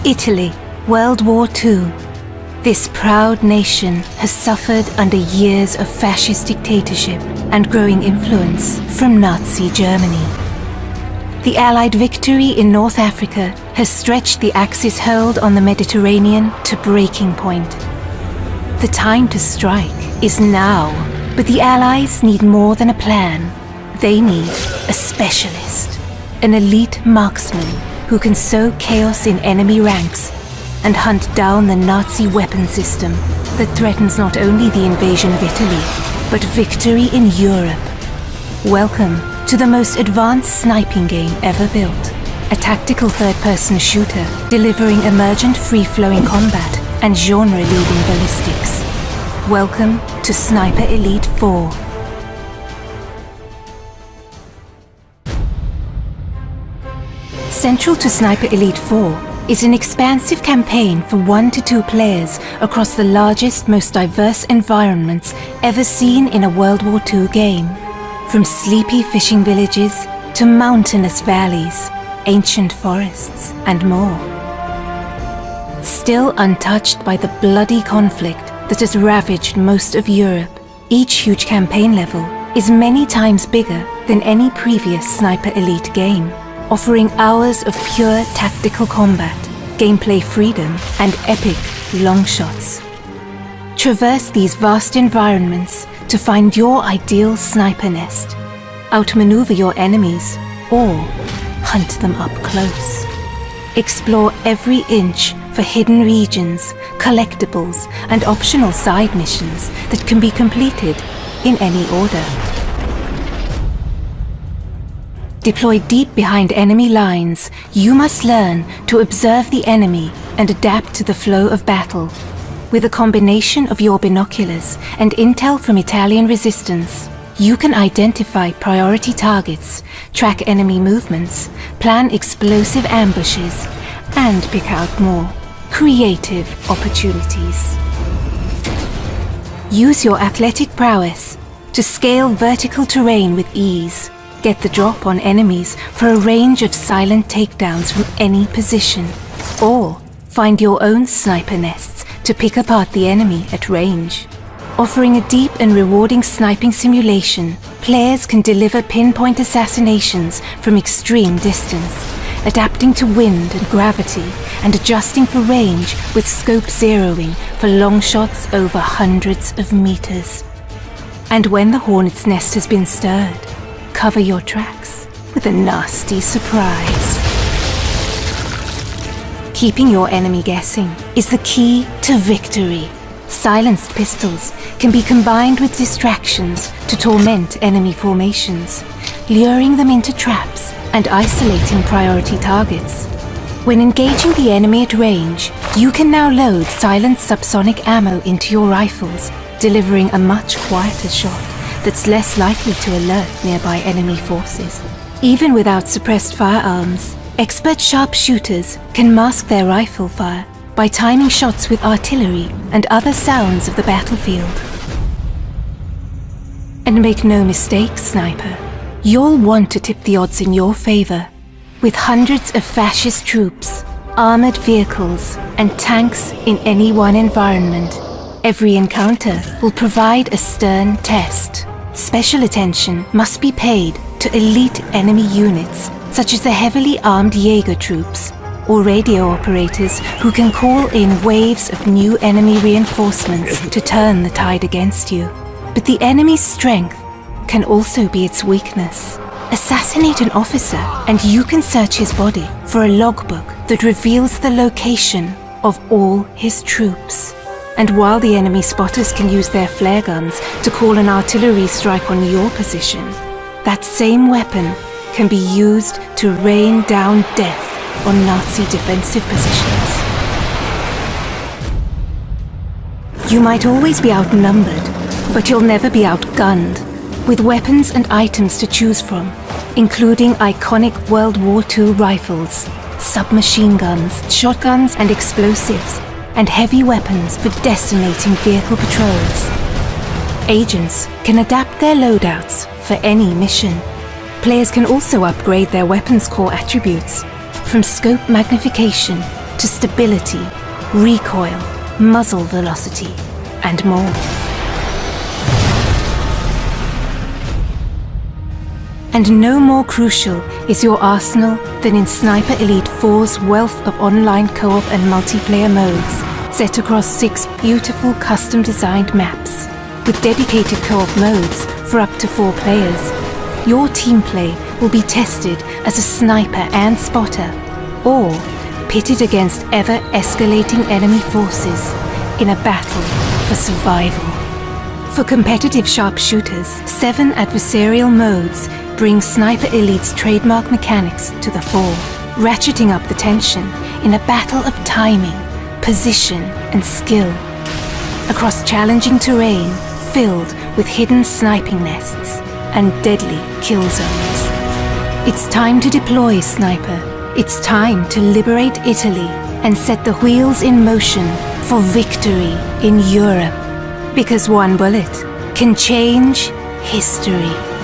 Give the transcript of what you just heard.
Italy, World War II. This proud nation has suffered under years of fascist dictatorship and growing influence from Nazi Germany. The Allied victory in North Africa has stretched the Axis hold on the Mediterranean to breaking point. The time to strike is now, but the Allies need more than a plan. They need a specialist, an elite marksman who can sow chaos in enemy ranks and hunt down the Nazi weapon system that threatens not only the invasion of Italy, but victory in Europe. Welcome to the most advanced sniping game ever built. A tactical third-person shooter delivering emergent free-flowing combat and genre-leading ballistics. Welcome to Sniper Elite 4. Central to Sniper Elite 4 is an expansive campaign for 1 to 2 players across the largest, most diverse environments ever seen in a World War II game. From sleepy fishing villages to mountainous valleys, ancient forests, and more. Still untouched by the bloody conflict that has ravaged most of Europe, each huge campaign level is many times bigger than any previous Sniper Elite game, offering hours of pure tactical combat, gameplay freedom, and epic long shots. Traverse these vast environments to find your ideal sniper nest, outmaneuver your enemies, or hunt them up close. Explore every inch for hidden regions, collectibles, and optional side missions that can be completed in any order. Deployed deep behind enemy lines, you must learn to observe the enemy and adapt to the flow of battle. With a combination of your binoculars and intel from Italian resistance, you can identify priority targets, track enemy movements, plan explosive ambushes, and pick out more creative opportunities. Use your athletic prowess to scale vertical terrain with ease. Get the drop on enemies for a range of silent takedowns from any position, or find your own sniper nests to pick apart the enemy at range. Offering a deep and rewarding sniping simulation, players can deliver pinpoint assassinations from extreme distance, adapting to wind and gravity and adjusting for range with scope zeroing for long shots over hundreds of meters. And when the hornet's nest has been stirred, cover your tracks with a nasty surprise. Keeping your enemy guessing is the key to victory. Silenced pistols can be combined with distractions to torment enemy formations, luring them into traps and isolating priority targets. When engaging the enemy at range, you can now load silent subsonic ammo into your rifles, delivering a much quieter shot that's less likely to alert nearby enemy forces. Even without suppressed firearms, expert sharpshooters can mask their rifle fire by timing shots with artillery and other sounds of the battlefield. And make no mistake, sniper, you'll want to tip the odds in your favor. With hundreds of fascist troops, armored vehicles, and tanks in any one environment, every encounter will provide a stern test. Special attention must be paid to elite enemy units, such as the heavily armed Jaeger troops, or radio operators who can call in waves of new enemy reinforcements to turn the tide against you. But the enemy's strength can also be its weakness. Assassinate an officer and you can search his body for a logbook that reveals the location of all his troops. And while the enemy spotters can use their flare guns to call an artillery strike on your position, that same weapon can be used to rain down death on Nazi defensive positions. You might always be outnumbered, but you'll never be outgunned, with weapons and items to choose from, including iconic World War II rifles, submachine guns, shotguns and explosives, and heavy weapons for decimating vehicle patrols. Agents can adapt their loadouts for any mission. Players can also upgrade their weapons core attributes, from scope magnification to stability, recoil, muzzle velocity, and more. And no more crucial is your arsenal than in Sniper Elite 4's wealth of online co-op and multiplayer modes, set across 6 beautiful custom-designed maps. With dedicated co-op modes for up to 4 players, your team play will be tested as a sniper and spotter, or pitted against ever-escalating enemy forces in a battle for survival. For competitive sharpshooters, 7 adversarial modes bring Sniper Elite's trademark mechanics to the fore, ratcheting up the tension in a battle of timing, position, and skill. Across challenging terrain filled with hidden sniping nests and deadly kill zones. It's time to deploy, Sniper. It's time to liberate Italy and set the wheels in motion for victory in Europe. Because one bullet can change history.